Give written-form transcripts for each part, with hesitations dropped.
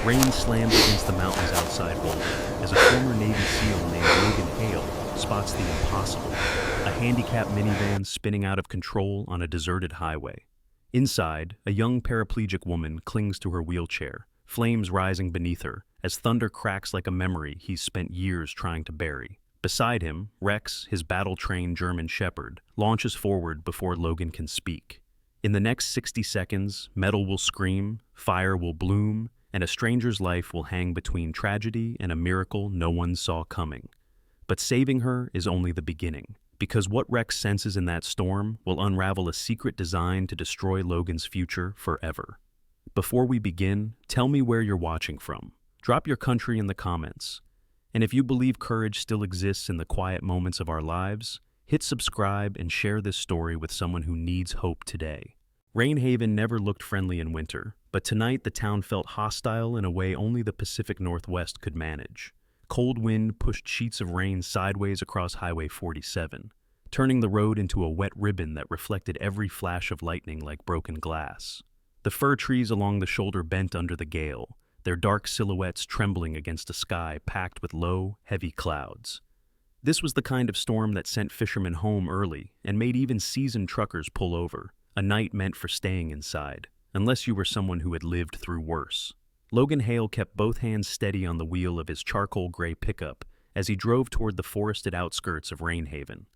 Rain slammed against the mountains outside Boulder as a former Navy SEAL named Logan Hale spots the impossible, a handicapped minivan spinning out of control on a deserted highway. Inside, a young paraplegic woman clings to her wheelchair, flames rising beneath her as thunder cracks like a memory he's spent years trying to bury. Beside him, Rex, his battle-trained German shepherd, launches forward before Logan can speak. In the next 60 seconds, metal will scream, fire will bloom, and a stranger's life will hang between tragedy and a miracle no one saw coming. But saving her is only the beginning, because what Rex senses in that storm will unravel a secret designed to destroy Logan's future forever. Before we begin, tell me where you're watching from. Drop your country in the comments. And if you believe courage still exists in the quiet moments of our lives, hit subscribe and share this story with someone who needs hope today. Rainhaven never looked friendly in winter, but tonight the town felt hostile in a way only the Pacific Northwest could manage. Cold wind pushed sheets of rain sideways across Highway 47, turning the road into a wet ribbon that reflected every flash of lightning like broken glass. The fir trees along the shoulder bent under the gale, their dark silhouettes trembling against a sky packed with low, heavy clouds. This was the kind of storm that sent fishermen home early and made even seasoned truckers pull over, a night meant for staying inside, unless you were someone who had lived through worse. Logan Hale kept both hands steady on the wheel of his charcoal gray pickup as he drove toward the forested outskirts of Rainhaven.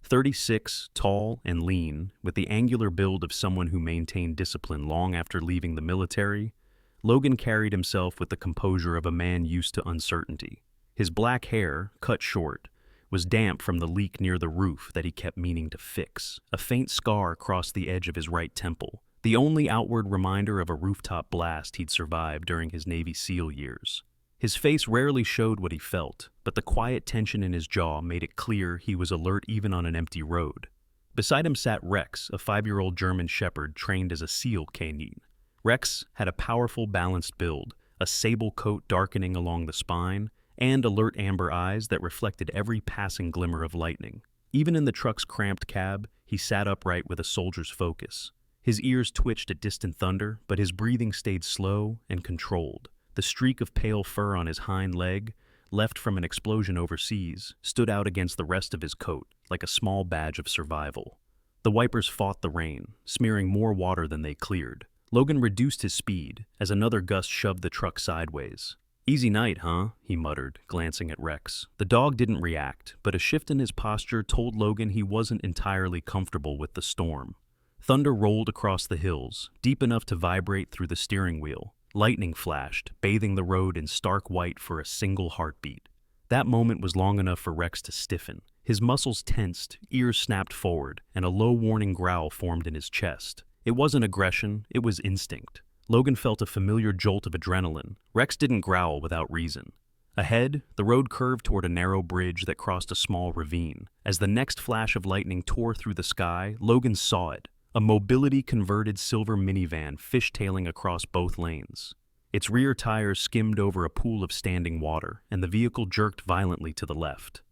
36, tall and lean, with the angular build of someone who maintained discipline long after leaving the military, Logan carried himself with the composure of a man used to uncertainty. His black hair, cut short, was damp from the leak near the roof that he kept meaning to fix. A faint scar crossed the edge of his right temple, the only outward reminder of a rooftop blast he'd survived during his Navy SEAL years. His face rarely showed what he felt, but the quiet tension in his jaw made it clear he was alert even on an empty road. Beside him sat Rex, a 5-year-old German shepherd trained as a SEAL canine. Rex had a powerful, balanced build, a sable coat darkening along the spine, and alert amber eyes that reflected every passing glimmer of lightning. Even in the truck's cramped cab, he sat upright with a soldier's focus. His ears twitched at distant thunder, but his breathing stayed slow and controlled. The streak of pale fur on his hind leg, left from an explosion overseas, stood out against the rest of his coat, like a small badge of survival. The wipers fought the rain, smearing more water than they cleared. Logan reduced his speed as another gust shoved the truck sideways. "Easy night, huh?" he muttered, glancing at Rex. The dog didn't react, but a shift in his posture told Logan he wasn't entirely comfortable with the storm. Thunder rolled across the hills, deep enough to vibrate through the steering wheel. Lightning flashed, bathing the road in stark white for a single heartbeat. That moment was long enough for Rex to stiffen. His muscles tensed, ears snapped forward, and a low warning growl formed in his chest. It wasn't aggression, it was instinct. Logan felt a familiar jolt of adrenaline. Rex didn't growl without reason. Ahead, the road curved toward a narrow bridge that crossed a small ravine. As the next flash of lightning tore through the sky, Logan saw it. A mobility-converted silver minivan fishtailing across both lanes. Its rear tires skimmed over a pool of standing water, and the vehicle jerked violently to the left.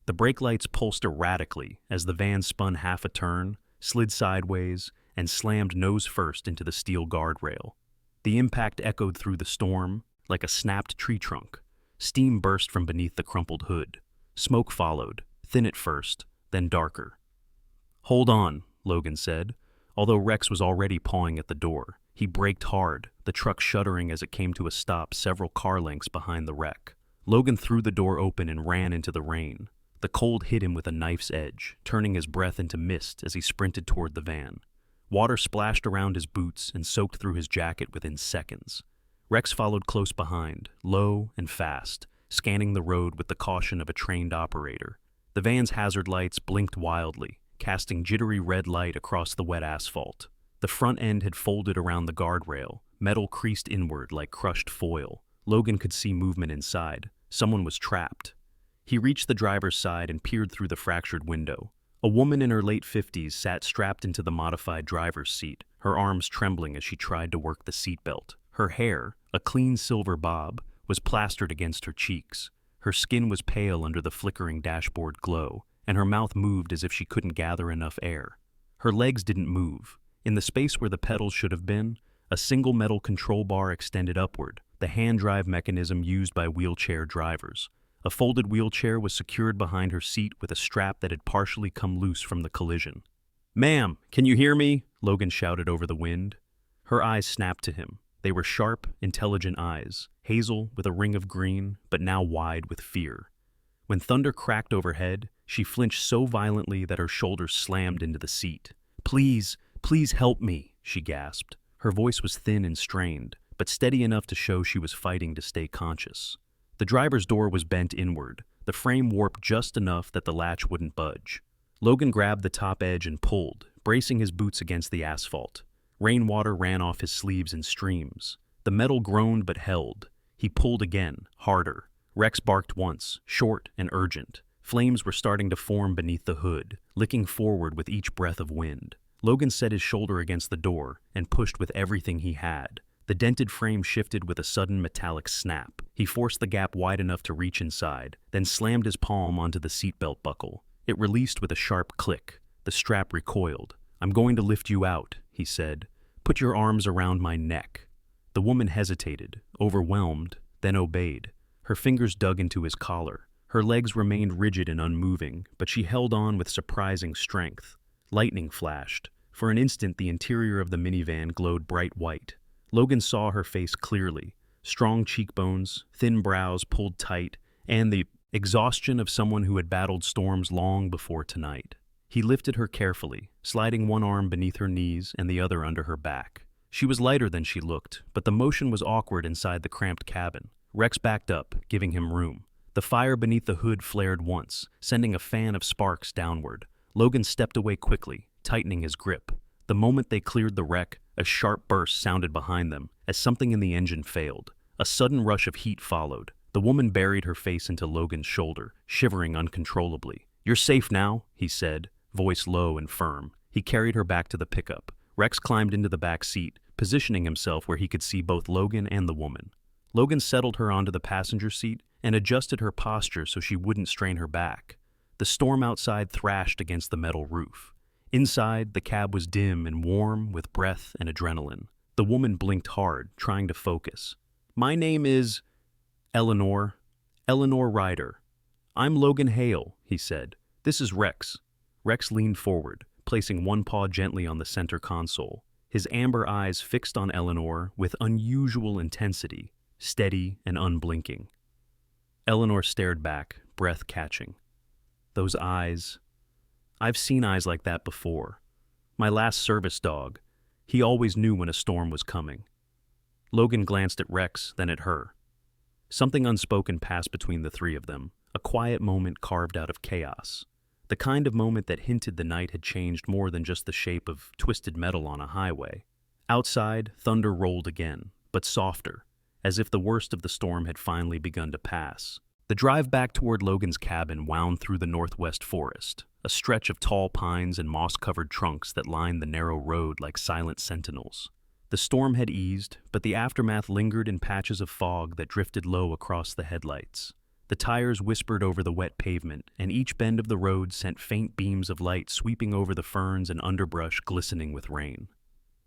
The brake lights pulsed erratically as the van spun half a turn, slid sideways, and slammed nose first into the steel guardrail. The impact echoed through the storm like a snapped tree trunk. Steam burst from beneath the crumpled hood. Smoke followed, thin at first, then darker. "Hold on," Logan said, although Rex was already pawing at the door. He braked hard, the truck shuddering as it came to a stop several car lengths behind the wreck. Logan threw the door open and ran into the rain. The cold hit him with a knife's edge, turning his breath into mist as he sprinted toward the van. Water splashed around his boots and soaked through his jacket within seconds. Rex followed close behind, low and fast, scanning the road with the caution of a trained operator. The van's hazard lights blinked wildly, casting jittery red light across the wet asphalt. The front end had folded around the guardrail, metal creased inward like crushed foil. Logan could see movement inside. Someone was trapped. He reached the driver's side and peered through the fractured window. A woman in her late 50s sat strapped into the modified driver's seat, her arms trembling as she tried to work the seatbelt. Her hair, a clean silver bob, was plastered against her cheeks. Her skin was pale under the flickering dashboard glow, and her mouth moved as if she couldn't gather enough air. Her legs didn't move. In the space where the pedals should have been, a single metal control bar extended upward, the hand drive mechanism used by wheelchair drivers. A folded wheelchair was secured behind her seat with a strap that had partially come loose from the collision. "Ma'am, can you hear me?" Logan shouted over the wind. Her eyes snapped to him. They were sharp, intelligent eyes, hazel with a ring of green, but now wide with fear. When thunder cracked overhead, she flinched so violently that her shoulders slammed into the seat. "Please, please help me," she gasped. Her voice was thin and strained, but steady enough to show she was fighting to stay conscious. The driver's door was bent inward, the frame warped just enough that the latch wouldn't budge. Logan grabbed the top edge and pulled, bracing his boots against the asphalt. Rainwater ran off his sleeves in streams. The metal groaned but held. He pulled again, harder. Rex barked once, short and urgent. Flames were starting to form beneath the hood, licking forward with each breath of wind. Logan set his shoulder against the door and pushed with everything he had. The dented frame shifted with a sudden metallic snap. He forced the gap wide enough to reach inside, then slammed his palm onto the seatbelt buckle. It released with a sharp click. The strap recoiled. "I'm going to lift you out," he said. "Put your arms around my neck." The woman hesitated, overwhelmed, then obeyed. Her fingers dug into his collar. Her legs remained rigid and unmoving, but she held on with surprising strength. Lightning flashed. For an instant, the interior of the minivan glowed bright white. Logan saw her face clearly. Strong cheekbones, thin brows pulled tight, and the exhaustion of someone who had battled storms long before tonight. He lifted her carefully, sliding one arm beneath her knees and the other under her back. She was lighter than she looked, but the motion was awkward inside the cramped cabin. Rex backed up, giving him room. The fire beneath the hood flared once, sending a fan of sparks downward. Logan stepped away quickly, tightening his grip. The moment they cleared the wreck, a sharp burst sounded behind them as something in the engine failed. A sudden rush of heat followed. The woman buried her face into Logan's shoulder, shivering uncontrollably. "You're safe now," he said, voice low and firm. He carried her back to the pickup. Rex climbed into the back seat, positioning himself where he could see both Logan and the woman. Logan settled her onto the passenger seat and adjusted her posture so she wouldn't strain her back. The storm outside thrashed against the metal roof. Inside, the cab was dim and warm with breath and adrenaline. The woman blinked hard, trying to focus. "My name is Eleanor Ryder. I'm Logan Hale," he said. "This is Rex." Rex leaned forward, placing one paw gently on the center console. His amber eyes fixed on Eleanor with unusual intensity, steady and unblinking. Eleanor stared back, breath catching. Those eyes. I've seen eyes like that before. My last service dog. He always knew when a storm was coming. Logan glanced at Rex, then at her. Something unspoken passed between the three of them, a quiet moment carved out of chaos. The kind of moment that hinted the night had changed more than just the shape of twisted metal on a highway. Outside, thunder rolled again, but softer, as if the worst of the storm had finally begun to pass. The drive back toward Logan's cabin wound through the northwest forest, a stretch of tall pines and moss-covered trunks that lined the narrow road like silent sentinels. The storm had eased, but the aftermath lingered in patches of fog that drifted low across the headlights. The tires whispered over the wet pavement, and each bend of the road sent faint beams of light sweeping over the ferns and underbrush glistening with rain.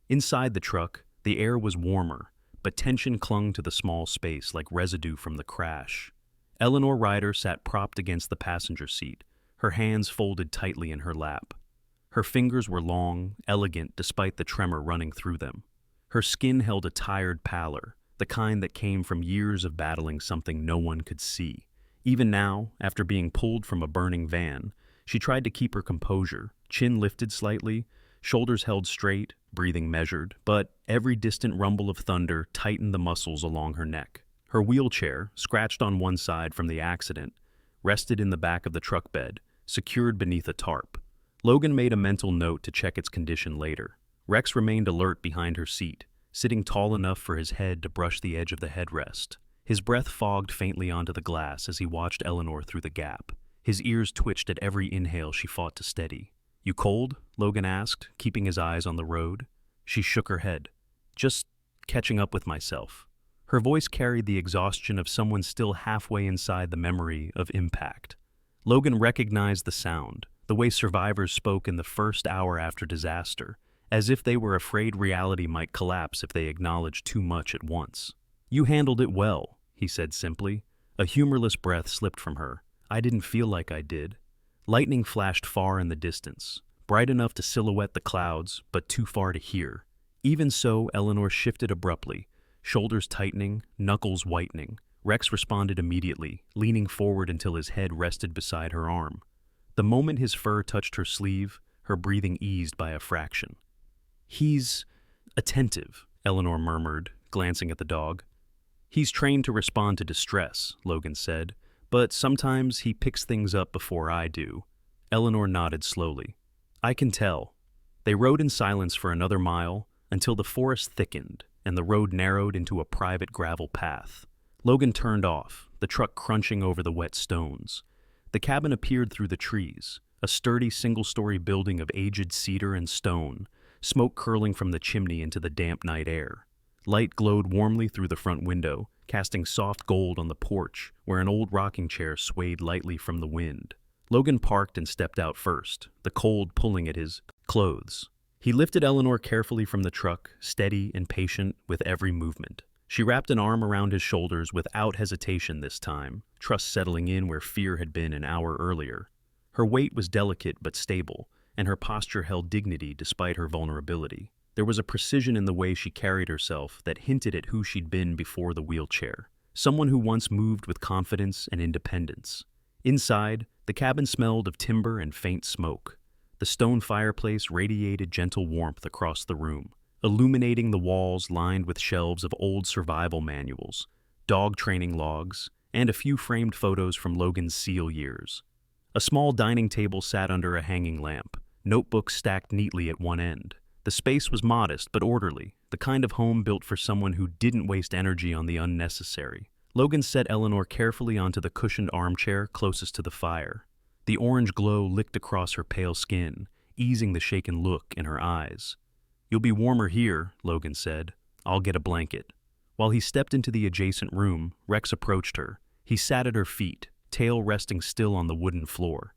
Inside the truck, the air was warmer, but tension clung to the small space like residue from the crash. Eleanor Ryder sat propped against the passenger seat, her hands folded tightly in her lap. Her fingers were long, elegant despite the tremor running through them. Her skin held a tired pallor, the kind that came from years of battling something no one could see. Even now, after being pulled from a burning van, she tried to keep her composure, chin lifted slightly, shoulders held straight, breathing measured, but every distant rumble of thunder tightened the muscles along her neck. Her wheelchair, scratched on one side from the accident, rested in the back of the truck bed, secured beneath a tarp. Logan made a mental note to check its condition later. Rex remained alert behind her seat, sitting tall enough for his head to brush the edge of the headrest. His breath fogged faintly onto the glass as he watched Eleanor through the gap. His ears twitched at every inhale she fought to steady. "You cold?" Logan asked, keeping his eyes on the road. She shook her head. "Just catching up with myself." Her voice carried the exhaustion of someone still halfway inside the memory of impact. Logan recognized the sound, the way survivors spoke in the first hour after disaster, as if they were afraid reality might collapse if they acknowledged too much at once. "You handled it well," he said simply. A humorless breath slipped from her. "I didn't feel like I did." Lightning flashed far in the distance, bright enough to silhouette the clouds, but too far to hear. Even so, Eleanor shifted abruptly, shoulders tightening, knuckles whitening. Rex responded immediately, leaning forward until his head rested beside her arm. The moment his fur touched her sleeve, her breathing eased by a fraction. "He's attentive," Eleanor murmured, glancing at the dog. "He's trained to respond to distress," Logan said, "but sometimes he picks things up before I do." Eleanor nodded slowly. "I can tell." They rode in silence for another mile until the forest thickened and the road narrowed into a private gravel path. Logan turned off, the truck crunching over the wet stones. The cabin appeared through the trees, a sturdy single-story building of aged cedar and stone, smoke curling from the chimney into the damp night air. Light glowed warmly through the front window, casting soft gold on the porch, where an old rocking chair swayed lightly from the wind. Logan parked and stepped out first, the cold pulling at his clothes. He lifted Eleanor carefully from the truck, steady and patient with every movement. She wrapped an arm around his shoulders without hesitation this time, trust settling in where fear had been an hour earlier. Her weight was delicate but stable, and her posture held dignity despite her vulnerability. There was a precision in the way she carried herself that hinted at who she'd been before the wheelchair, someone who once moved with confidence and independence. Inside, the cabin smelled of timber and faint smoke. The stone fireplace radiated gentle warmth across the room, illuminating the walls lined with shelves of old survival manuals, dog training logs, and a few framed photos from Logan's SEAL years. A small dining table sat under a hanging lamp, notebooks stacked neatly at one end. The space was modest but orderly, the kind of home built for someone who didn't waste energy on the unnecessary. Logan set Eleanor carefully onto the cushioned armchair closest to the fire. The orange glow licked across her pale skin, easing the shaken look in her eyes. "You'll be warmer here," Logan said. "I'll get a blanket." While he stepped into the adjacent room, Rex approached her. He sat at her feet, tail resting still on the wooden floor.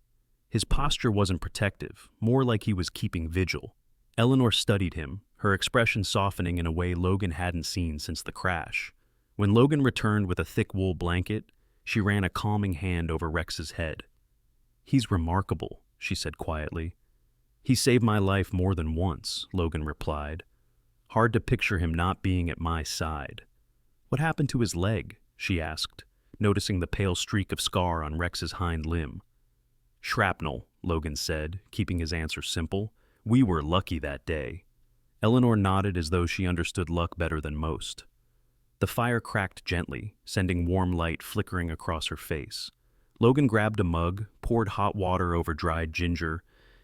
His posture wasn't protective, more like he was keeping vigil. Eleanor studied him, her expression softening in a way Logan hadn't seen since the crash. When Logan returned with a thick wool blanket, she ran a calming hand over Rex's head. "He's remarkable," she said quietly. "He saved my life more than once," Logan replied. "Hard to picture him not being at my side." "What happened to his leg?" she asked, noticing the pale streak of scar on Rex's hind limb. "Shrapnel," Logan said, keeping his answer simple. "We were lucky that day." Eleanor nodded as though she understood luck better than most. The fire cracked gently, sending warm light flickering across her face. Logan grabbed a mug, poured hot water over dried ginger,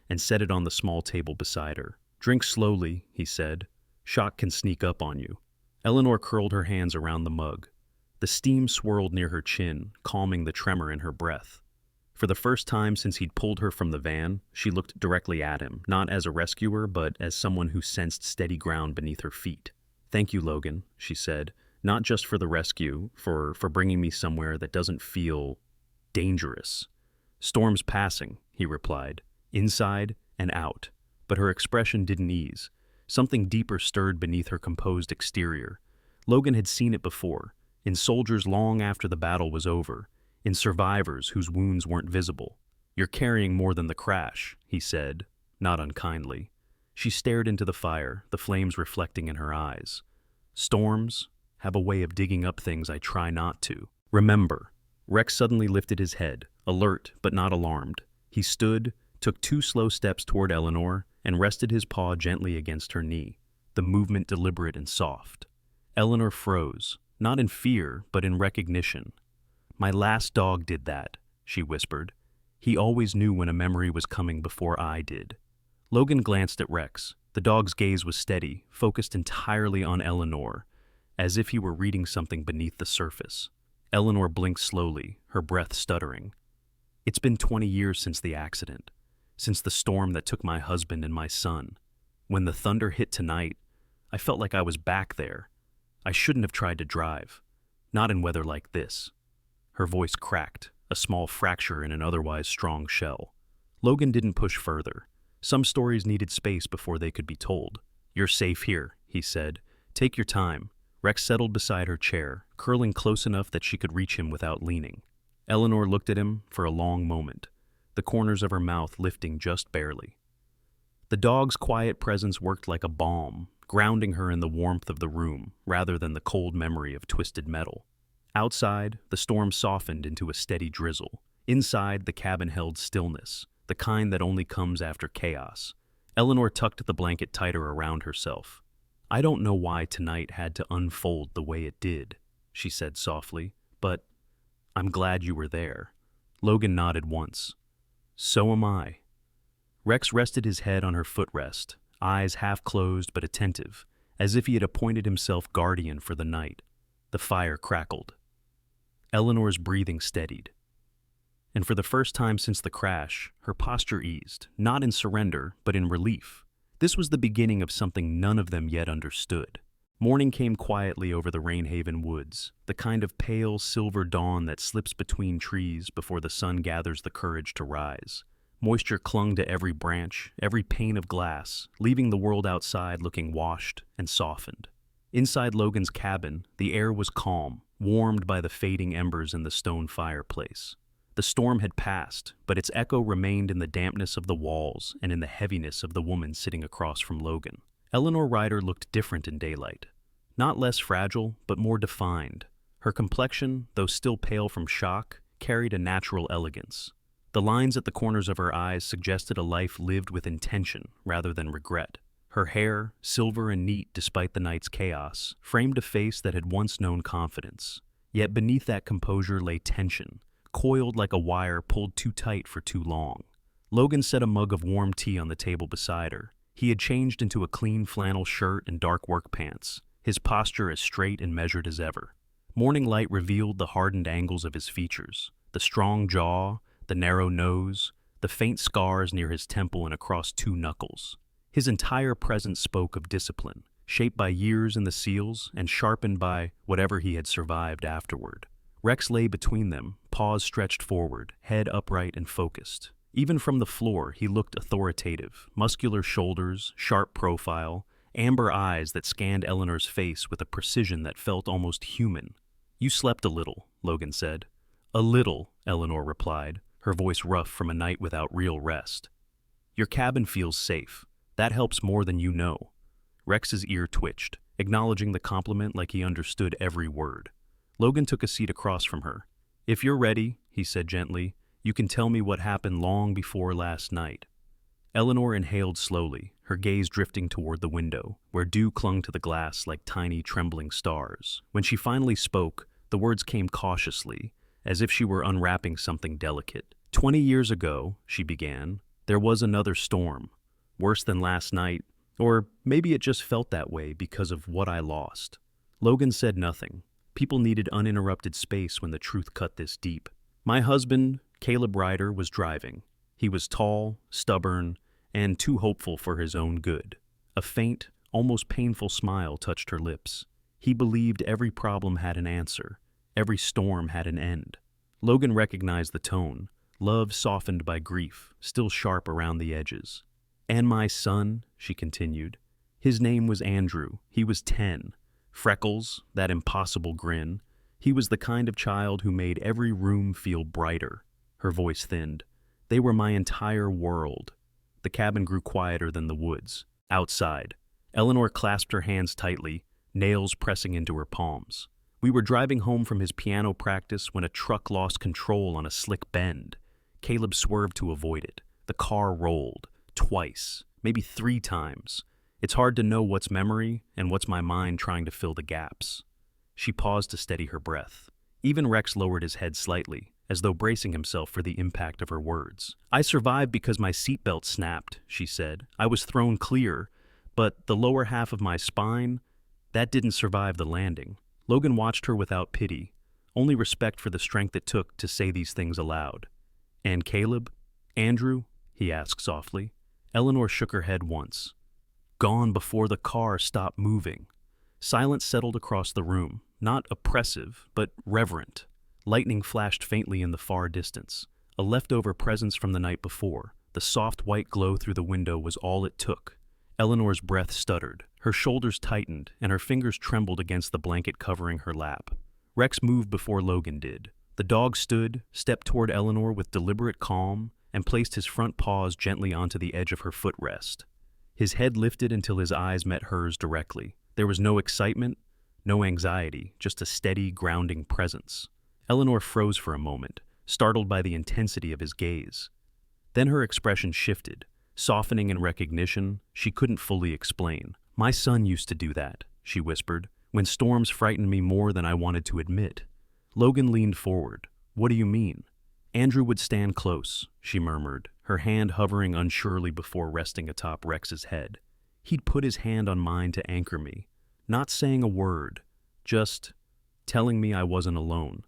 and set it on the small table beside her. "Drink slowly," he said. "Shock can sneak up on you." Eleanor curled her hands around the mug. The steam swirled near her chin, calming the tremor in her breath. For the first time since he'd pulled her from the van, she looked directly at him, not as a rescuer, but as someone who sensed steady ground beneath her feet. "Thank you, Logan," she said. "Not just for the rescue, for bringing me somewhere that doesn't feel dangerous." "Storm's passing," he replied, inside and out. But her expression didn't ease. Something deeper stirred beneath her composed exterior. Logan had seen it before, in soldiers long after the battle was over, in survivors whose wounds weren't visible. "You're carrying more than the crash," he said, not unkindly. She stared into the fire, the flames reflecting in her eyes. "Storms have a way of digging up things I try not to. Remember." Rex suddenly lifted his head, alert but not alarmed. He stood, took 2 slow steps toward Eleanor, and rested his paw gently against her knee, the movement deliberate and soft. Eleanor froze, not in fear, but in recognition. "My last dog did that," she whispered. "He always knew when a memory was coming before I did." Logan glanced at Rex. The dog's gaze was steady, focused entirely on Eleanor, as if he were reading something beneath the surface. Eleanor blinked slowly, her breath stuttering. "It's been 20 years since the accident, since the storm that took my husband and my son. When the thunder hit tonight, I felt like I was back there. I shouldn't have tried to drive, not in weather like this." Her voice cracked, a small fracture in an otherwise strong shell. Logan didn't push further. Some stories needed space before they could be told. "You're safe here," he said. "Take your time. Rex settled beside her chair, curling close enough that she could reach him without leaning. Eleanor looked at him for a long moment, the corners of her mouth lifting just barely. The dog's quiet presence worked like a balm, grounding her in the warmth of the room rather than the cold memory of twisted metal. Outside, the storm softened into a steady drizzle. Inside, the cabin held stillness, the kind that only comes after chaos. Eleanor tucked the blanket tighter around herself. "I don't know why tonight had to unfold the way it did," she said softly, "but I'm glad you were there." Logan nodded once. "So am I." Rex rested his head on her footrest, eyes half closed but attentive, as if he had appointed himself guardian for the night. The fire crackled. Eleanor's breathing steadied. And for the first time since the crash, her posture eased, not in surrender, but in relief. This was the beginning of something none of them yet understood. Morning came quietly over the Rainhaven woods, the kind of pale silver dawn that slips between trees before the sun gathers the courage to rise. Moisture clung to every branch, every pane of glass, leaving the world outside looking washed and softened. Inside Logan's cabin, the air was calm, warmed by the fading embers in the stone fireplace. The storm had passed, but its echo remained in the dampness of the walls and in the heaviness of the woman sitting across from Logan. Eleanor Ryder looked different in daylight. Not less fragile, but more defined. Her complexion, though still pale from shock, carried a natural elegance. The lines at the corners of her eyes suggested a life lived with intention rather than regret. Her hair, silver and neat despite the night's chaos, framed a face that had once known confidence. Yet beneath that composure lay tension, coiled like a wire pulled too tight for too long. Logan set a mug of warm tea on the table beside her. He had changed into a clean flannel shirt and dark work pants, his posture as straight and measured as ever. Morning light revealed the hardened angles of his features, the strong jaw, the narrow nose, the faint scars near his temple and across two knuckles. His entire presence spoke of discipline, shaped by years in the seals and sharpened by whatever he had survived afterward. Rex lay between them, paws stretched forward, head upright and focused. Even from the floor, he looked authoritative, muscular shoulders, sharp profile, amber eyes that scanned Eleanor's face with a precision that felt almost human. "You slept a little," Logan said. "A little," Eleanor replied, her voice rough from a night without real rest. "Your cabin feels safe. That helps more than you know." Rex's ear twitched, acknowledging the compliment like he understood every word. Logan took a seat across from her. "If you're ready," he said gently, "you can tell me what happened long before last night." Eleanor inhaled slowly, her gaze drifting toward the window, where dew clung to the glass like tiny trembling stars. When she finally spoke, the words came cautiously, as if she were unwrapping something delicate. 20 years ago," she began, "there was another storm. Worse than last night, or maybe it just felt that way because of what I lost." Logan said nothing. People needed uninterrupted space when the truth cut this deep. "My husband, Caleb Ryder, was driving. He was tall, stubborn, and too hopeful for his own good." A faint, almost painful smile touched her lips. He believed every problem had an answer, every storm had an end. Logan recognized the tone, love softened by grief, still sharp around the edges. "And my son," she continued. "His name was Andrew. He was 10. Freckles, that impossible grin. He was the kind of child who made every room feel brighter." Her voice thinned. "They were my entire world." The cabin grew quieter than the woods. Outside, Eleanor clasped her hands tightly, nails pressing into her palms. "We were driving home from his piano practice when a truck lost control on a slick bend. Caleb swerved to avoid it. The car rolled. Twice, maybe 3 times. It's hard to know what's memory and what's my mind trying to fill the gaps." She paused to steady her breath. Even Rex lowered his head slightly, as though bracing himself for the impact of her words. "I survived because my seatbelt snapped," she said. "I was thrown clear, but the lower half of my spine, that didn't survive the landing." Logan watched her without pity, only respect for the strength it took to say these things aloud. "And Caleb? Andrew?" he asked softly. Eleanor shook her head once. "Gone before the car stopped moving." Silence settled across the room, not oppressive, but reverent. Lightning flashed faintly in the far distance, a leftover presence from the night before. The soft white glow through the window was all it took. Eleanor's breath stuttered, her shoulders tightened, and her fingers trembled against the blanket covering her lap. Rex moved before Logan did. The dog stood, stepped toward Eleanor with deliberate calm, and placed his front paws gently onto the edge of her footrest. His head lifted until his eyes met hers directly. There was no excitement, no anxiety, just a steady, grounding presence. Eleanor froze for a moment, startled by the intensity of his gaze. Then her expression shifted, softening in recognition she couldn't fully explain. "My son used to do that," she whispered, "when storms frightened me more than I wanted to admit." Logan leaned forward. "What do you mean?" "Andrew would stand close," she murmured, her hand hovering unsurely before resting atop Rex's head. "He'd put his hand on mine to anchor me, not saying a word, just telling me I wasn't alone."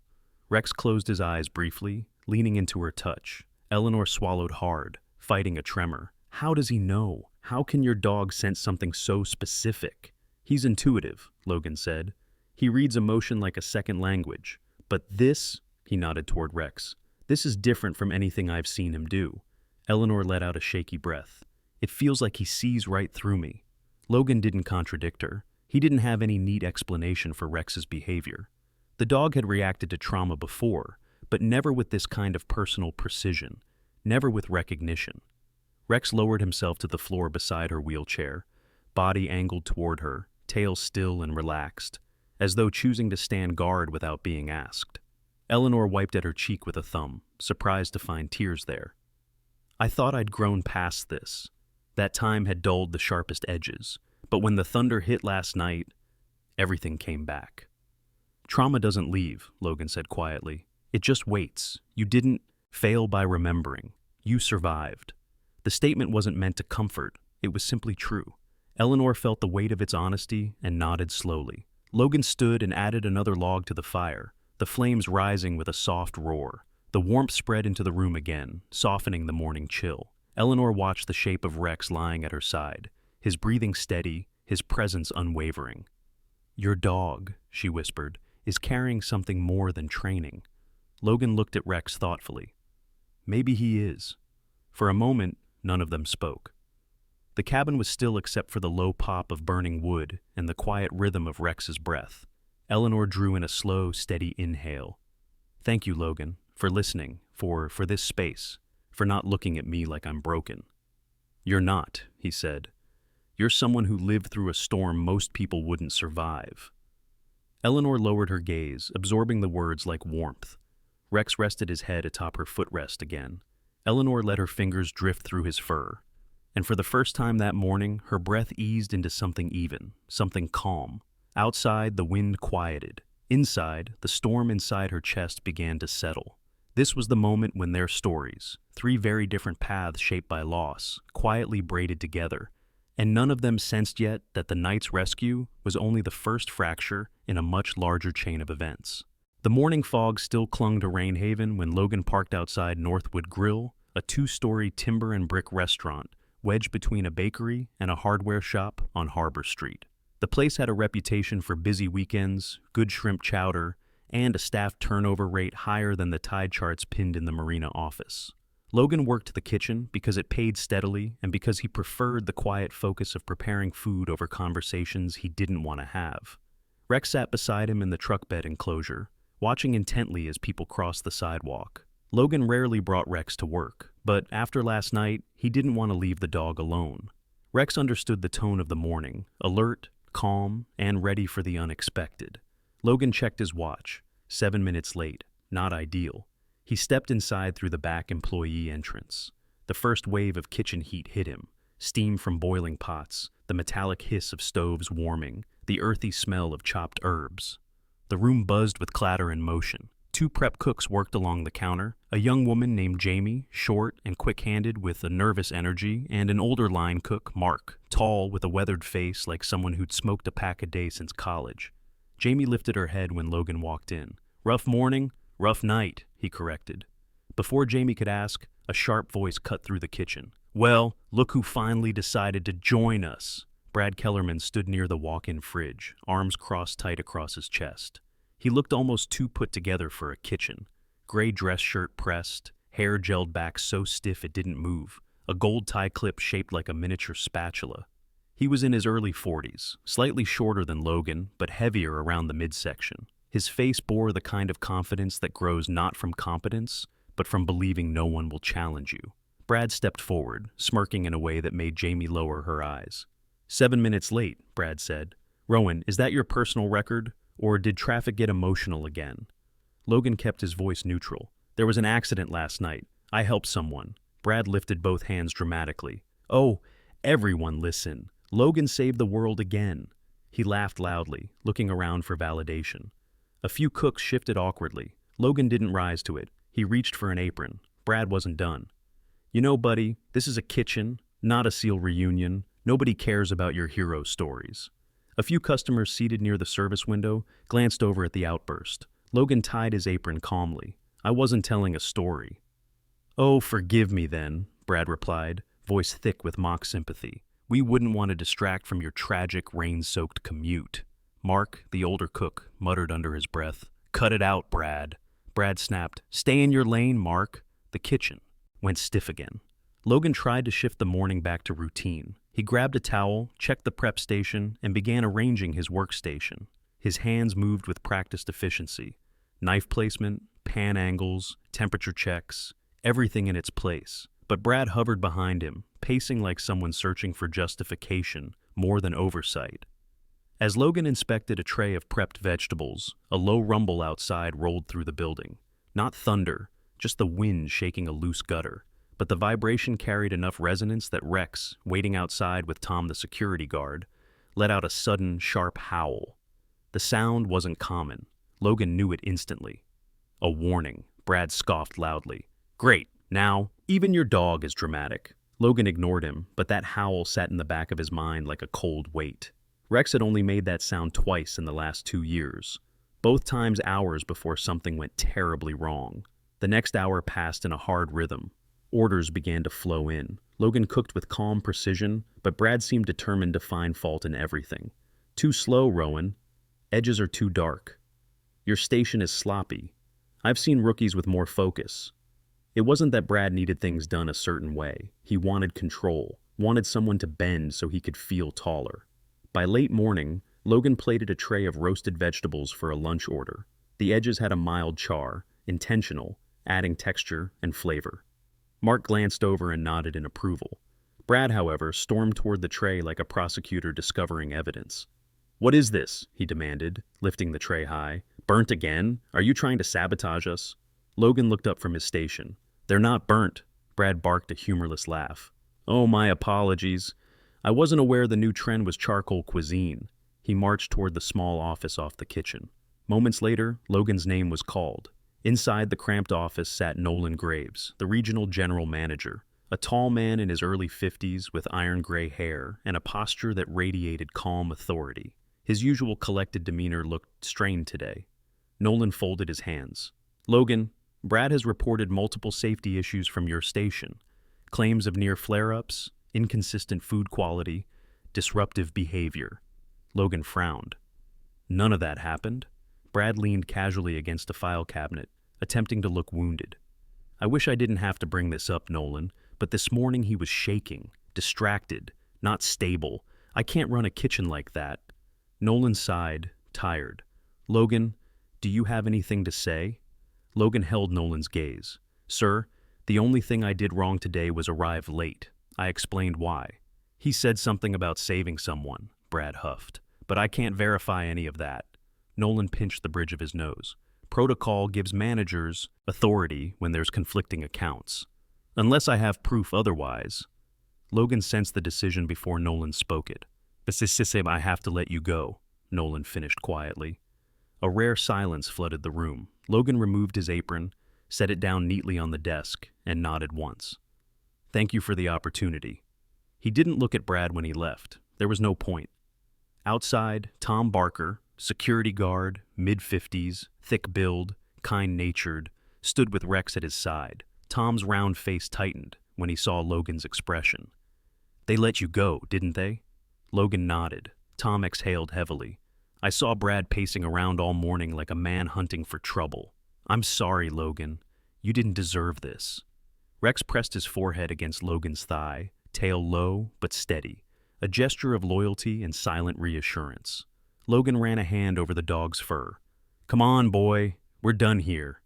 Rex closed his eyes briefly, leaning into her touch. Eleanor swallowed hard, fighting a tremor. "How does he know? How can your dog sense something so specific?" "He's intuitive," Logan said. "He reads emotion like a second language. But this," he nodded toward Rex, "this is different from anything I've seen him do." Eleanor let out a shaky breath. "It feels like he sees right through me." Logan didn't contradict her. He didn't have any neat explanation for Rex's behavior. The dog had reacted to trauma before, but never with this kind of personal precision, never with recognition. Rex lowered himself to the floor beside her wheelchair, body angled toward her, tail still and relaxed, as though choosing to stand guard without being asked. Eleanor wiped at her cheek with a thumb, surprised to find tears there. "I thought I'd grown past this. That time had dulled the sharpest edges, but when the thunder hit last night, everything came back." "Trauma doesn't leave," Logan said quietly. "It just waits. You didn't fail by remembering. You survived." The statement wasn't meant to comfort, it was simply true. Eleanor felt the weight of its honesty and nodded slowly. Logan stood and added another log to the fire, the flames rising with a soft roar. The warmth spread into the room again, softening the morning chill. Eleanor watched the shape of Rex lying at her side, his breathing steady, his presence unwavering. "Your dog," she whispered, "is carrying something more than training." Logan looked at Rex thoughtfully. "Maybe he is." For a moment, none of them spoke. The cabin was still except for the low pop of burning wood and the quiet rhythm of Rex's breath. Eleanor drew in a slow, steady inhale. "Thank you, Logan, for listening, for this space, for not looking at me like I'm broken." "You're not," he said. "You're someone who lived through a storm most people wouldn't survive." Eleanor lowered her gaze, absorbing the words like warmth. Rex rested his head atop her footrest again. Eleanor let her fingers drift through his fur. And for the first time that morning, her breath eased into something even, something calm. Outside, the wind quieted. Inside, the storm inside her chest began to settle. This was the moment when their stories, three very different paths shaped by loss, quietly braided together. And none of them sensed yet that the night's rescue was only the first fracture in a much larger chain of events. The morning fog still clung to Rainhaven when Logan parked outside Northwood Grill, a two-story timber and brick restaurant wedged between a bakery and a hardware shop on Harbor Street. The place had a reputation for busy weekends, good shrimp chowder, and a staff turnover rate higher than the tide charts pinned in the marina office. Logan worked the kitchen because it paid steadily and because he preferred the quiet focus of preparing food over conversations he didn't want to have. Rex sat beside him in the truck bed enclosure, watching intently as people crossed the sidewalk. Logan rarely brought Rex to work, but after last night, he didn't want to leave the dog alone. Rex understood the tone of the morning, alert, calm, and ready for the unexpected. Logan checked his watch, 7 minutes late, not ideal. He stepped inside through the back employee entrance. The first wave of kitchen heat hit him, steam from boiling pots, the metallic hiss of stoves warming, the earthy smell of chopped herbs. The room buzzed with clatter and motion. Two prep cooks worked along the counter, a young woman named Jamie, short and quick-handed with a nervous energy, and an older line cook, Mark, tall with a weathered face like someone who'd smoked a pack a day since college. Jamie lifted her head when Logan walked in. "Rough morning, rough night," he corrected. Before Jamie could ask, a sharp voice cut through the kitchen. "Well, look who finally decided to join us." Brad Kellerman stood near the walk-in fridge, arms crossed tight across his chest. He looked almost too put together for a kitchen. Gray dress shirt pressed, hair gelled back so stiff it didn't move, a gold tie clip shaped like a miniature spatula. He was in his early 40s, slightly shorter than Logan, but heavier around the midsection. His face bore the kind of confidence that grows not from competence, but from believing no one will challenge you. Brad stepped forward, smirking in a way that made Jamie lower her eyes. 7 minutes late, Brad said. Rowan, is that your personal record, or did traffic get emotional again? Logan kept his voice neutral. There was an accident last night. I helped someone. Brad lifted both hands dramatically. Oh, everyone listen. Logan saved the world again. He laughed loudly, looking around for validation. A few cooks shifted awkwardly. Logan didn't rise to it. He reached for an apron. Brad wasn't done. You know, buddy, this is a kitchen, not a SEAL reunion. Nobody cares about your hero stories. A few customers seated near the service window glanced over at the outburst. Logan tied his apron calmly. I wasn't telling a story. Oh, forgive me then, Brad replied, voice thick with mock sympathy. We wouldn't want to distract from your tragic, rain-soaked commute. Mark, the older cook, muttered under his breath. Cut it out, Brad. Brad snapped. Stay in your lane, Mark. The kitchen went stiff again. Logan tried to shift the morning back to routine. He grabbed a towel, checked the prep station, and began arranging his workstation. His hands moved with practiced efficiency. Knife placement, pan angles, temperature checks, everything in its place. But Brad hovered behind him, pacing like someone searching for justification more than oversight. As Logan inspected a tray of prepped vegetables, a low rumble outside rolled through the building. Not thunder, just the wind shaking a loose gutter. But the vibration carried enough resonance that Rex, waiting outside with Tom the security guard, let out a sudden, sharp howl. The sound wasn't common. Logan knew it instantly. A warning. Brad scoffed loudly. Great. Now, even your dog is dramatic. Logan ignored him, but that howl sat in the back of his mind like a cold weight. Rex had only made that sound twice in the last 2 years, both times hours before something went terribly wrong. The next hour passed in a hard rhythm. Orders began to flow in. Logan cooked with calm precision, but Brad seemed determined to find fault in everything. Too slow, Rowan. Edges are too dark. Your station is sloppy. I've seen rookies with more focus. It wasn't that Brad needed things done a certain way. He wanted control, wanted someone to bend so he could feel taller. By late morning, Logan plated a tray of roasted vegetables for a lunch order. The edges had a mild char, intentional, adding texture and flavor. Mark glanced over and nodded in approval. Brad, however, stormed toward the tray like a prosecutor discovering evidence. What is this? He demanded, lifting the tray high. Burnt again? Are you trying to sabotage us? Logan looked up from his station. They're not burnt. Brad barked a humorless laugh. Oh, my apologies. I wasn't aware the new trend was charcoal cuisine. He marched toward the small office off the kitchen. Moments later, Logan's name was called. Inside the cramped office sat Nolan Graves, the regional general manager, a tall man in his early 50s with iron-gray hair and a posture that radiated calm authority. His usual collected demeanor looked strained today. Nolan folded his hands. Logan, Brad has reported multiple safety issues from your station. Claims of near flare-ups, inconsistent food quality, disruptive behavior. Logan frowned. None of that happened. Brad leaned casually against a file cabinet, attempting to look wounded. I wish I didn't have to bring this up, Nolan, but this morning he was shaking, distracted, not stable. I can't run a kitchen like that. Nolan sighed, tired. Logan, do you have anything to say? Logan held Nolan's gaze. Sir, the only thing I did wrong today was arrive late. I explained why. He said something about saving someone, Brad huffed, but I can't verify any of that. Nolan pinched the bridge of his nose. Protocol gives managers authority when there's conflicting accounts. Unless I have proof otherwise. Logan sensed the decision before Nolan spoke it. I have to let you go, Nolan finished quietly. A rare silence flooded the room. Logan removed his apron, set it down neatly on the desk, and nodded once. Thank you for the opportunity. He didn't look at Brad when he left. There was no point. Outside, Tom Barker, security guard, mid-50s, thick build, kind-natured, stood with Rex at his side. Tom's round face tightened when he saw Logan's expression. They let you go, didn't they? Logan nodded. Tom exhaled heavily. I saw Brad pacing around all morning like a man hunting for trouble. I'm sorry, Logan. You didn't deserve this. Rex pressed his forehead against Logan's thigh, tail low but steady. a gesture of loyalty and silent reassurance. Logan ran a hand over the dog's fur. "Come on, boy, we're done here."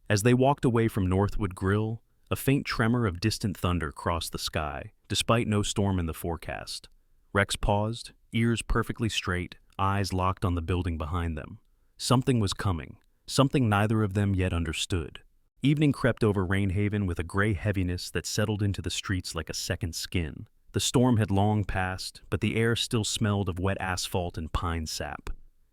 As they walked away from Northwood Grill, a faint tremor of distant thunder crossed the sky, despite no storm in the forecast. Rex paused, ears perfectly straight, eyes locked on the building behind them. Something was coming, something neither of them yet understood. Evening crept over Rainhaven with a gray heaviness that settled into the streets like a second skin. The storm had long passed, but the air still smelled of wet asphalt and pine sap.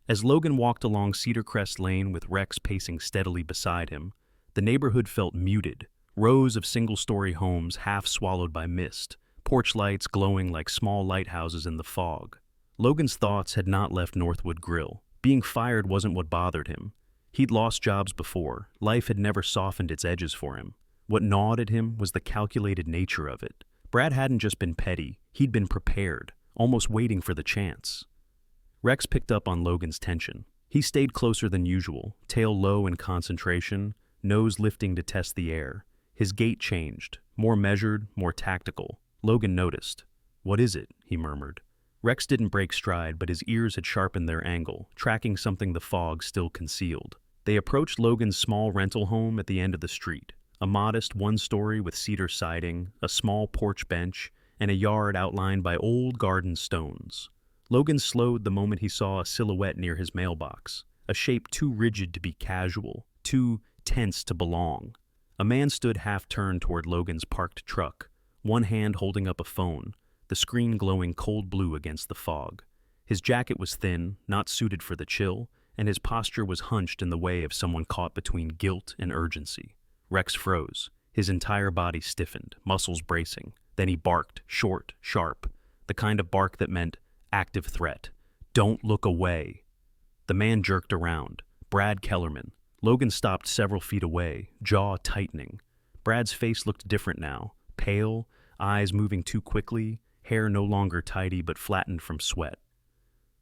As Logan walked along Cedar Crest Lane with Rex pacing steadily beside him, the neighborhood felt muted, rows of single-story homes half swallowed by mist, porch lights glowing like small lighthouses in the fog. Logan's thoughts had not left Northwood Grill. Being fired wasn't what bothered him. He'd lost jobs before. Life had never softened its edges for him. What gnawed at him was the calculated nature of it. Brad hadn't just been petty, he'd been prepared, almost waiting for the chance. Rex picked up on Logan's tension. He stayed closer than usual, tail low in concentration, nose lifting to test the air. His gait changed, more measured, more tactical. Logan noticed. "What is it?" he murmured. Rex didn't break stride, but his ears had sharpened their angle, tracking something the fog still concealed. They approached Logan's small rental home at the end of the street. A modest one-story with cedar siding, a small porch bench, and a yard outlined by old garden stones. Logan slowed the moment he saw a silhouette near his mailbox, a shape too rigid to be casual, too tense to belong. A man stood half-turned toward Logan's parked truck, one hand holding up a phone, the screen glowing cold blue against the fog. His jacket was thin, not suited for the chill, and his posture was hunched in the way of someone caught between guilt and urgency. Rex froze. His entire body stiffened, muscles bracing. Then he barked, short, sharp, the kind of bark that meant active threat. "Don't look away." The man jerked around. Brad Kellerman. Logan stopped several feet away, jaw tightening. Brad's face looked different now, pale, eyes moving too quickly, hair no longer tidy but flattened from sweat.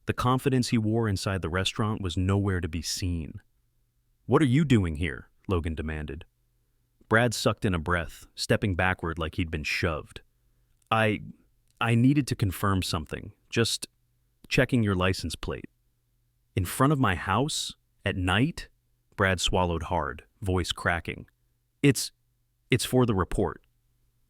The confidence he wore inside the restaurant was nowhere to be seen. "What are you doing here?" Logan demanded. Brad sucked in a breath, stepping backward like he'd been shoved. I needed to confirm something. Just checking your license plate." "In front of my house? At night?" Brad swallowed hard, voice cracking. It's for the report.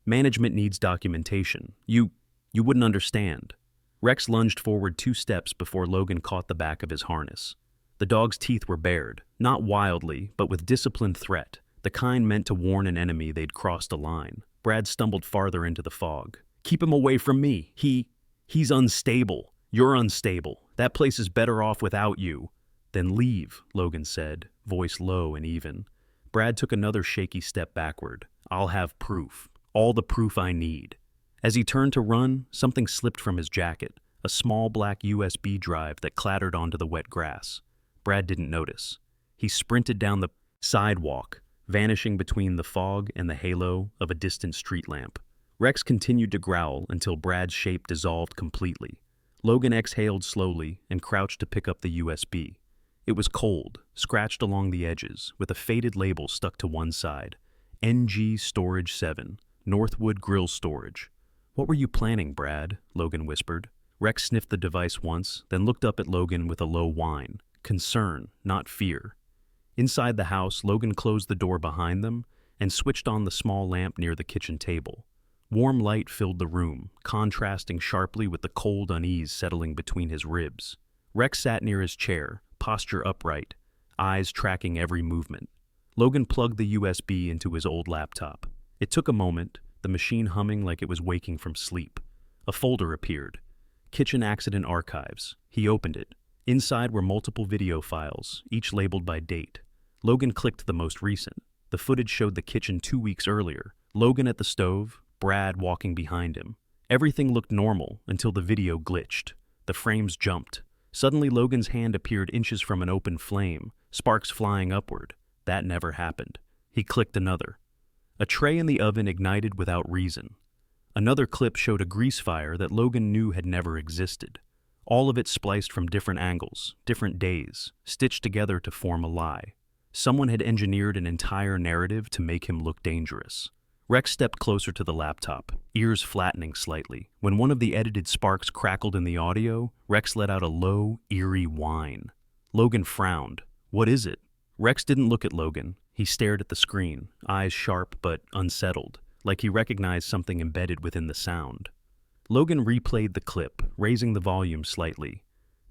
Management needs documentation. You wouldn't understand." Rex lunged forward 2 steps before Logan caught the back of his harness. The dog's teeth were bared, not wildly, but with disciplined threat, the kind meant to warn an enemy they'd crossed a line. Brad stumbled farther into the fog. "Keep him away from me. He's unstable. You're unstable. That place is better off without you." "Then leave," Logan said, voice low and even. Brad took another shaky step backward. "I'll have proof. All the proof I need." As he turned to run, something slipped from his jacket, a small black USB drive that clattered onto the wet grass. Brad didn't notice. He sprinted down the sidewalk, vanishing between the fog and the halo of a distant street lamp. Rex continued to growl until Brad's shape dissolved completely. Logan exhaled slowly and crouched to pick up the USB. It was cold, scratched along the edges, with a faded label stuck to one side. NG Storage 7, Northwood Grill Storage. "What were you planning, Brad?" Logan whispered. Rex sniffed the device once, then looked up at Logan with a low whine. Concern, not fear. Inside the house, Logan closed the door behind them and switched on the small lamp near the kitchen table. Warm light filled the room, contrasting sharply with the cold unease settling between his ribs. Rex sat near his chair, posture upright, eyes tracking every movement. Logan plugged the USB into his old laptop. It took a moment, the machine humming like it was waking from sleep. A folder appeared. Kitchen Accident Archives. He opened it. Inside were multiple video files, each labeled by date. Logan clicked the most recent. The footage showed the kitchen 2 weeks earlier. Logan at the stove, Brad walking behind him. Everything looked normal until the video glitched. The frames jumped. Suddenly Logan's hand appeared inches from an open flame, sparks flying upward. That never happened. He clicked another. A tray in the oven ignited without reason. Another clip showed a grease fire that Logan knew had never existed. All of it spliced from different angles, different days, stitched together to form a lie. Someone had engineered an entire narrative to make him look dangerous. Rex stepped closer to the laptop, ears flattening slightly. When one of the edited sparks crackled in the audio, Rex let out a low, eerie whine. Logan frowned. "What is it?" Rex didn't look at Logan. He stared at the screen, eyes sharp but unsettled, like he recognized something embedded within the sound. Logan replayed the clip, raising the volume slightly.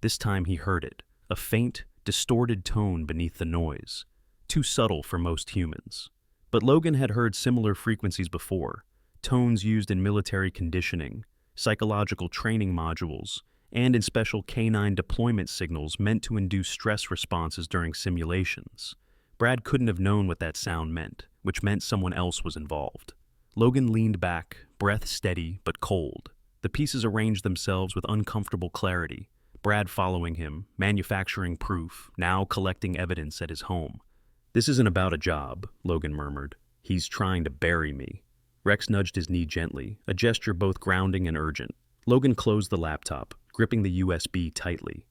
This time he heard it, a faint, distorted tone beneath the noise, too subtle for most humans. But Logan had heard similar frequencies before, tones used in military conditioning, psychological training modules, and in special canine deployment signals meant to induce stress responses during simulations. Brad couldn't have known what that sound meant, which meant someone else was involved. Logan leaned back, breath steady but cold. The pieces arranged themselves with uncomfortable clarity, Brad following him, manufacturing proof, now collecting evidence at his home. "This isn't about a job," Logan murmured. "He's trying to bury me." Rex nudged his knee gently, a gesture both grounding and urgent. Logan closed the laptop, gripping the USB tightly.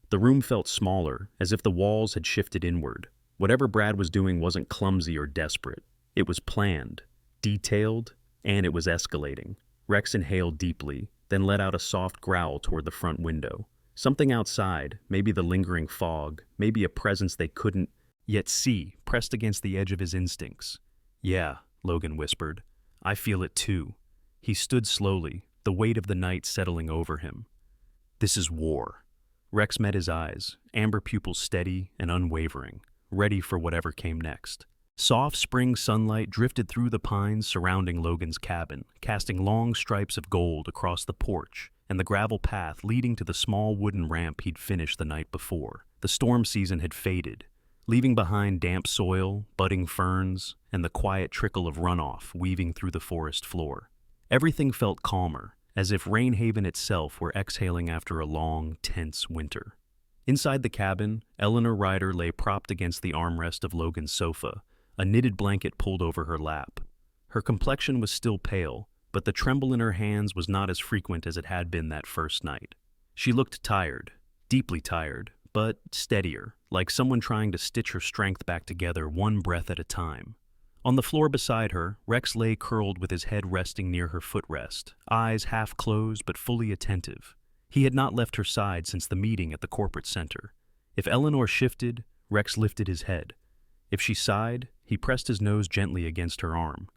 The room felt smaller, as if the walls had shifted inward. Whatever Brad was doing wasn't clumsy or desperate. It was planned, detailed, and it was escalating. Rex inhaled deeply, then let out a soft growl toward the front window. Something outside, maybe the lingering fog, maybe a presence they couldn't yet see, pressed against the edge of his instincts. "Yeah," Logan whispered. "I feel it too." He stood slowly, the weight of the night settling over him. "This is war." Rex met his eyes, amber pupils steady and unwavering, ready for whatever came next. Soft spring sunlight drifted through the pines surrounding Logan's cabin, casting long stripes of gold across the porch and the gravel path leading to the small wooden ramp he'd finished the night before. The storm season had faded, leaving behind damp soil, budding ferns, and the quiet trickle of runoff weaving through the forest floor. Everything felt calmer, as if Rainhaven itself were exhaling after a long, tense winter. Inside the cabin, Eleanor Ryder lay propped against the armrest of Logan's sofa, a knitted blanket pulled over her lap. Her complexion was still pale, but the tremble in her hands was not as frequent as it had been that first night. She looked tired, deeply tired, but steadier, like someone trying to stitch her strength back together one breath at a time. On the floor beside her, Rex lay curled with his head resting near her footrest, eyes half closed but fully attentive. He had not left her side since the meeting at the corporate center. If Eleanor shifted, Rex lifted his head. If she sighed, he pressed his nose gently against her arm.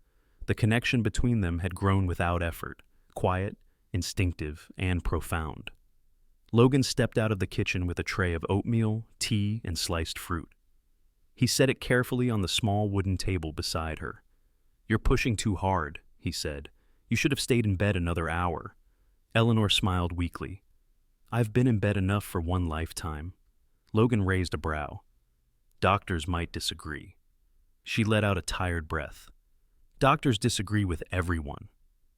The connection between them had grown without effort, quiet, instinctive, and profound. Logan stepped out of the kitchen with a tray of oatmeal, tea, and sliced fruit. He set it carefully on the small wooden table beside her. "You're pushing too hard," he said. "You should have stayed in bed another hour." Eleanor smiled weakly. "I've been in bed enough for one lifetime." Logan raised a brow. "Doctors might disagree." She let out a tired breath. "Doctors disagree with everyone."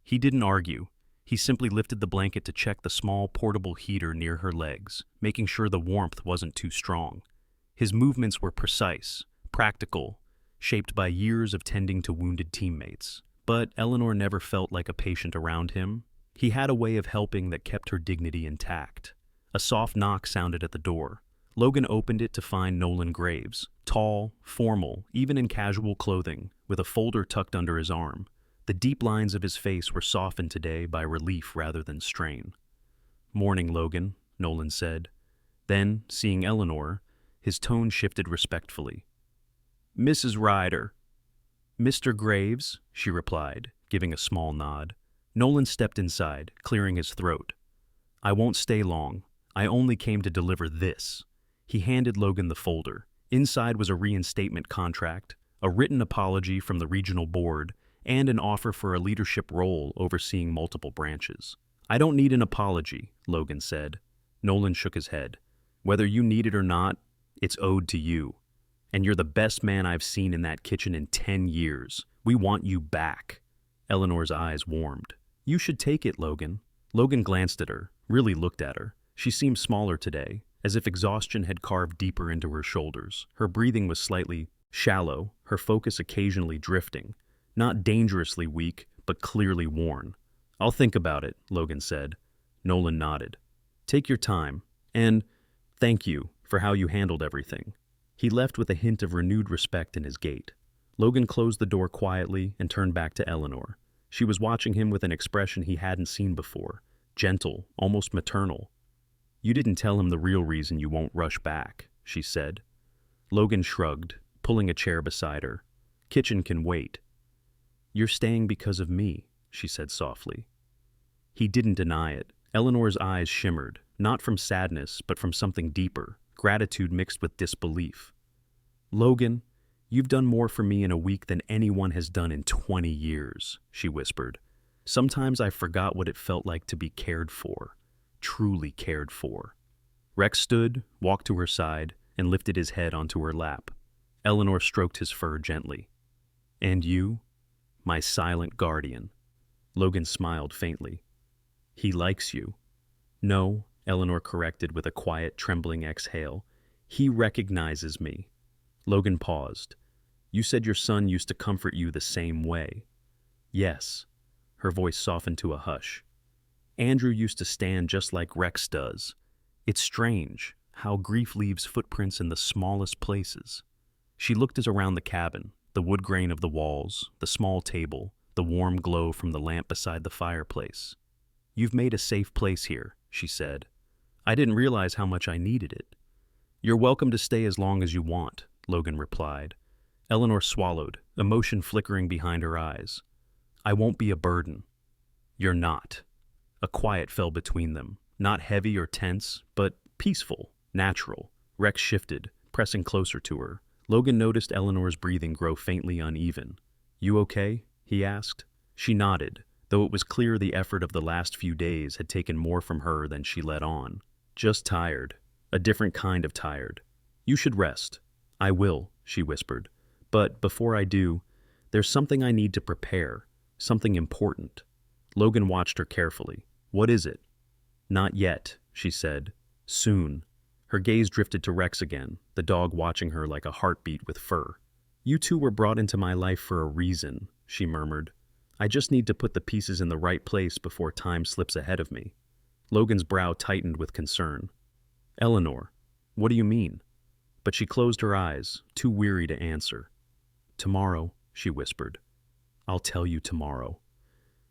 He didn't argue. He simply lifted the blanket to check the small portable heater near her legs, making sure the warmth wasn't too strong. His movements were precise, practical, shaped by years of tending to wounded teammates. But Eleanor never felt like a patient around him. He had a way of helping that kept her dignity intact. A soft knock sounded at the door. Logan opened it to find Nolan Graves, tall, formal, even in casual clothing, with a folder tucked under his arm. The deep lines of his face were softened today by relief rather than strain. "Morning, Logan," Nolan said. Then, seeing Eleanor, his tone shifted respectfully. "Mrs. Ryder." "Mr. Graves," she replied, giving a small nod. Nolan stepped inside, clearing his throat. "I won't stay long. I only came to deliver this." He handed Logan the folder. Inside was a reinstatement contract, a written apology from the regional board, and an offer for a leadership role overseeing multiple branches. "I don't need an apology," Logan said. Nolan shook his head. "Whether you need it or not, it's owed to you. And you're the best man I've seen in that kitchen in 10 years. We want you back." Eleanor's eyes warmed. "You should take it, Logan." Logan glanced at her, really looked at her. She seemed smaller today, as if exhaustion had carved deeper into her shoulders. Her breathing was slightly shallow, her focus occasionally drifting. Not dangerously weak, but clearly worn. "I'll think about it," Logan said. Nolan nodded. "Take your time, and thank you for how you handled everything." He left with a hint of renewed respect in his gait. Logan closed the door quietly and turned back to Eleanor. She was watching him with an expression he hadn't seen before, gentle, almost maternal. "You didn't tell him the real reason you won't rush back," she said. Logan shrugged, pulling a chair beside her. "Kitchen can wait." "You're staying because of me," she said softly. He didn't deny it. Eleanor's eyes shimmered, not from sadness, but from something deeper, gratitude mixed with disbelief. "Logan, you've done more for me in a week than anyone has done in 20 years, she whispered. "Sometimes I forgot what it felt like to be cared for, truly cared for." Rex stood, walked to her side, and lifted his head onto her lap. Eleanor stroked his fur gently. "And you? My silent guardian." Logan smiled faintly. "He likes you." "No," Eleanor corrected with a quiet, trembling exhale. "He recognizes me." Logan paused. "You said your son used to comfort you the same way." "Yes." Her voice softened to a hush. "Andrew used to stand just like Rex does. It's strange how grief leaves footprints in the smallest places." She looked around the cabin, the wood grain of the walls, the small table, the warm glow from the lamp beside the fireplace. "You've made a safe place here," she said. "I didn't realize how much I needed it." "You're welcome to stay as long as you want," Logan replied. Eleanor swallowed, emotion flickering behind her eyes. "I won't be a burden." "You're not." A quiet fell between them, not heavy or tense, but peaceful, natural. Rex shifted, pressing closer to her. Logan noticed Eleanor's breathing grow faintly uneven. "You okay?" he asked. She nodded, though it was clear the effort of the last few days had taken more from her than she let on. "Just tired. A different kind of tired. You should rest." "I will," she whispered. "But before I do, there's something I need to prepare, something important." Logan watched her carefully. "What is it?" "Not yet," she said. "Soon." Her gaze drifted to Rex again, the dog watching her like a heartbeat with fur. "You two were brought into my life for a reason," she murmured. "I just need to put the pieces in the right place before time slips ahead of me." Logan's brow tightened with concern. "Eleanor, what do you mean?" But she closed her eyes, too weary to answer. "Tomorrow," she whispered. "I'll tell you tomorrow."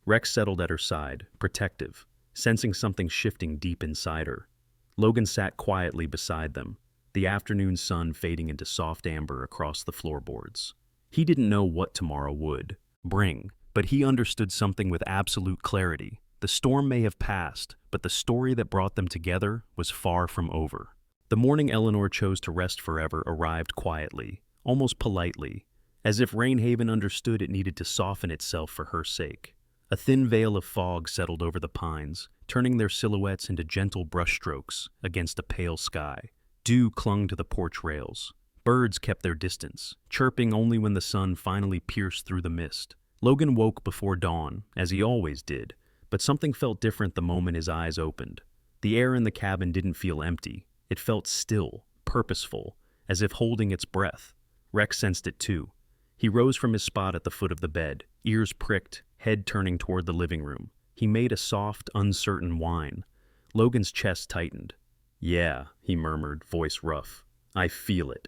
Rex settled at her side, protective, sensing something shifting deep inside her. Logan sat quietly beside them, the afternoon sun fading into soft amber across the floorboards. He didn't know what tomorrow would bring, but he understood something with absolute clarity. The storm may have passed, but the story that brought them together was far from over. The morning Eleanor chose to rest forever arrived quietly, almost politely, as if Rainhaven understood it needed to soften itself for her sake. A thin veil of fog settled over the pines, turning their silhouettes into gentle brushstrokes against a pale sky. Dew clung to the porch rails. Birds kept their distance, chirping only when the sun finally pierced through the mist. Logan woke before dawn, as he always did, but something felt different the moment his eyes opened. The air in the cabin didn't feel empty. It felt still, purposeful, as if holding its breath. Rex sensed it too. He rose from his spot at the foot of the bed, ears pricked, head turning toward the living room. He made a soft, uncertain whine. Logan's chest tightened. "Yeah," he murmured, voice rough. "I feel it."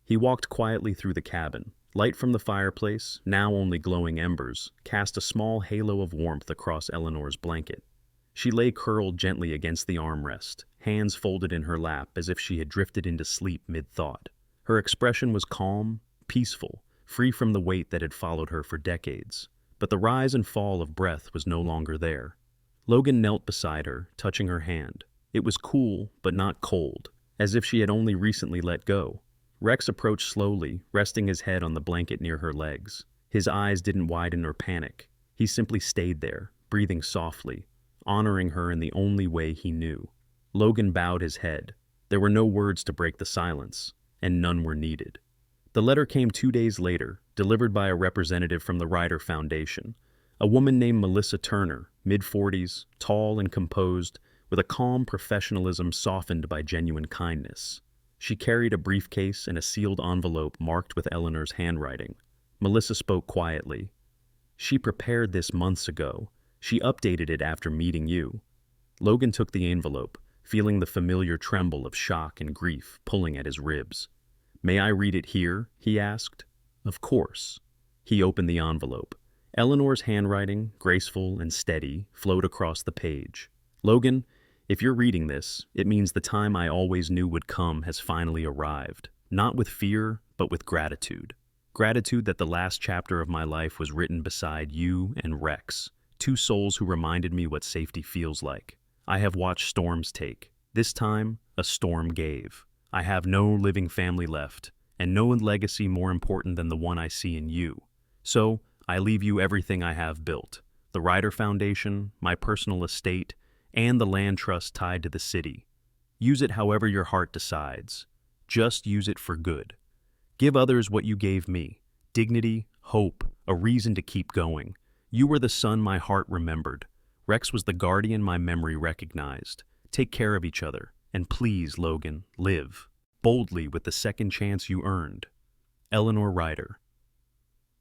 He walked quietly through the cabin. Light from the fireplace, now only glowing embers, cast a small halo of warmth across Eleanor's blanket. She lay curled gently against the armrest, hands folded in her lap as if she had drifted into sleep mid-thought. Her expression was calm, peaceful, free from the weight that had followed her for decades. But the rise and fall of breath was no longer there. Logan knelt beside her, touching her hand. It was cool, but not cold, as if she had only recently let go. Rex approached slowly, resting his head on the blanket near her legs. His eyes didn't widen or panic. He simply stayed there, breathing softly, honoring her in the only way he knew. Logan bowed his head. There were no words to break the silence, and none were needed. The letter came 2 days later, delivered by a representative from the Ryder Foundation, a woman named Melissa Turner, mid-40s, tall and composed, with a calm professionalism softened by genuine kindness. She carried a briefcase and a sealed envelope marked with Eleanor's handwriting. Melissa spoke quietly. "She prepared this months ago. She updated it after meeting you." Logan took the envelope, feeling the familiar tremble of shock and grief pulling at his ribs. "May I read it here?" he asked. Of course. He opened the envelope. Eleanor's handwriting, graceful and steady, flowed across the page. Logan, if you're reading this, it means the time I always knew would come has finally arrived. Not with fear, but with gratitude. Gratitude that the last chapter of my life was written beside you and Rex, two souls who reminded me what safety feels like. I have watched storms take. This time, a storm gave. I have no living family left, and no legacy more important than the one I see in you. So, I leave you everything I have built. The Ryder Foundation, my personal estate, and the land trust tied to the city. Use it however your heart decides. Just use it for good. Give others what you gave me. Dignity, hope, a reason to keep going. You were the son my heart remembered. Rex was the guardian my memory recognized. Take care of each other. And please, Logan, live. Boldly with the second chance you earned. Eleanor Ryder.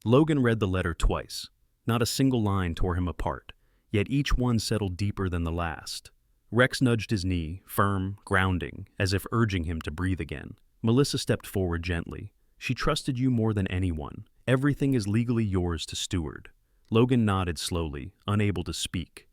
Logan read the letter twice. Not a single line tore him apart, yet each one settled deeper than the last. Rex nudged his knee, firm, grounding, as if urging him to breathe again. Melissa stepped forward gently. She trusted you more than anyone. Everything is legally yours to steward. Logan nodded slowly, unable to speak.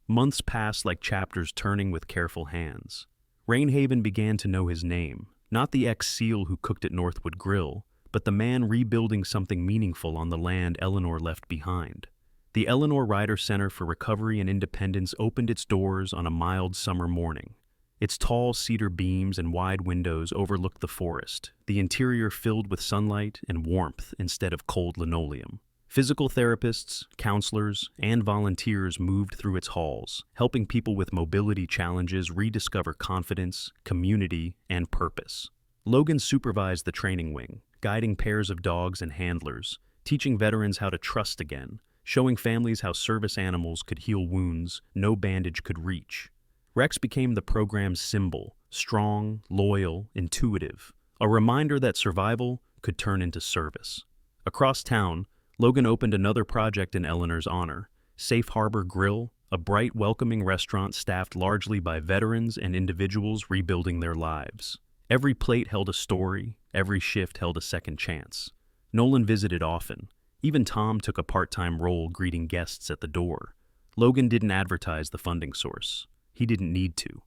Months passed like chapters turning with careful hands. Rainhaven began to know his name, not the ex-SEAL who cooked at Northwood Grill, but the man rebuilding something meaningful on the land Eleanor left behind. The Eleanor Ryder Center for Recovery and Independence opened its doors on a mild summer morning. Its tall cedar beams and wide windows overlooked the forest, the interior filled with sunlight and warmth instead of cold linoleum. Physical therapists, counselors, and volunteers moved through its halls, helping people with mobility challenges rediscover confidence, community, and purpose. Logan supervised the training wing, guiding pairs of dogs and handlers, teaching veterans how to trust again, showing families how service animals could heal wounds no bandage could reach. Rex became the program's symbol, strong, loyal, intuitive, a reminder that survival could turn into service. Across town, Logan opened another project in Eleanor's honor, Safe Harbor Grill, a bright, welcoming restaurant staffed largely by veterans and individuals rebuilding their lives. Every plate held a story, every shift held a second chance. Nolan visited often. Even Tom took a part-time role greeting guests at the door. Logan didn't advertise the funding source. He didn't need to.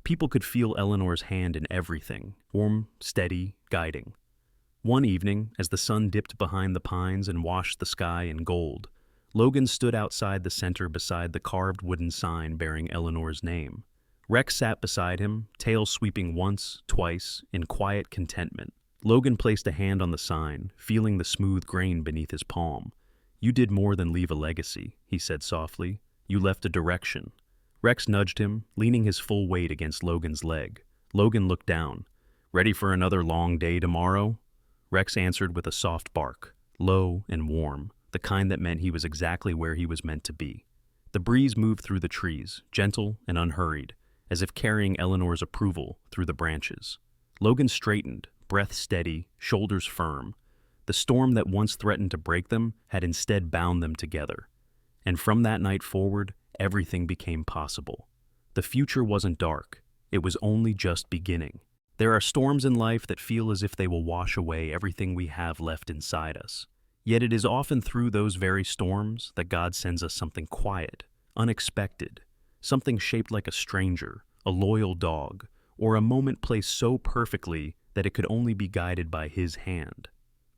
People could feel Eleanor's hand in everything, warm, steady, guiding. One evening, as the sun dipped behind the pines and washed the sky in gold, Logan stood outside the center beside the carved wooden sign bearing Eleanor's name. Rex sat beside him, tail sweeping once, twice, in quiet contentment. Logan placed a hand on the sign, feeling the smooth grain beneath his palm. "You did more than leave a legacy," he said softly. "You left a direction." Rex nudged him, leaning his full weight against Logan's leg. Logan looked down. "Ready for another long day tomorrow?" Rex answered with a soft bark, low and warm, the kind that meant he was exactly where he was meant to be. The breeze moved through the trees, gentle and unhurried, as if carrying Eleanor's approval through the branches. Logan straightened, breath steady, shoulders firm. The storm that once threatened to break them had instead bound them together. And from that night forward, everything became possible. The future wasn't dark. It was only just beginning. There are storms in life that feel as if they will wash away everything we have left inside us. Yet it is often through those very storms that God sends us something quiet, unexpected, something shaped like a stranger, a loyal dog, or a moment placed so perfectly that it could only be guided by His hand.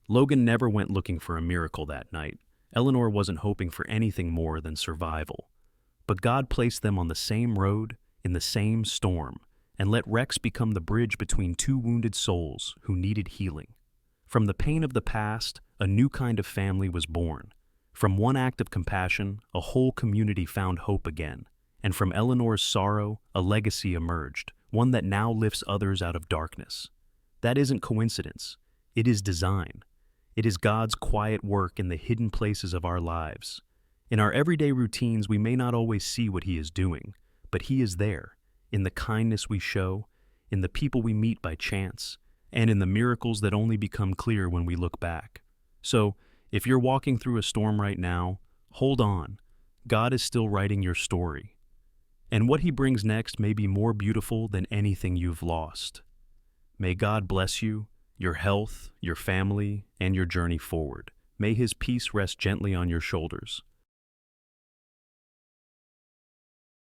Logan never went looking for a miracle that night. Eleanor wasn't hoping for anything more than survival. But God placed them on the same road, in the same storm, and let Rex become the bridge between two wounded souls who needed healing. From the pain of the past, a new kind of family was born. From one act of compassion, a whole community found hope again. And from Eleanor's sorrow, a legacy emerged, one that now lifts others out of darkness. That isn't coincidence. It is design. It is God's quiet work in the hidden places of our lives. In our everyday routines, we may not always see what He is doing, but He is there, in the kindness we show, in the people we meet by chance, and in the miracles that only become clear when we look back. So, if you're walking through a storm right now, hold on. God is still writing your story. And what He brings next may be more beautiful than anything you've lost. May God bless you your health, your family, and your journey forward. May His peace rest gently on your shoulders.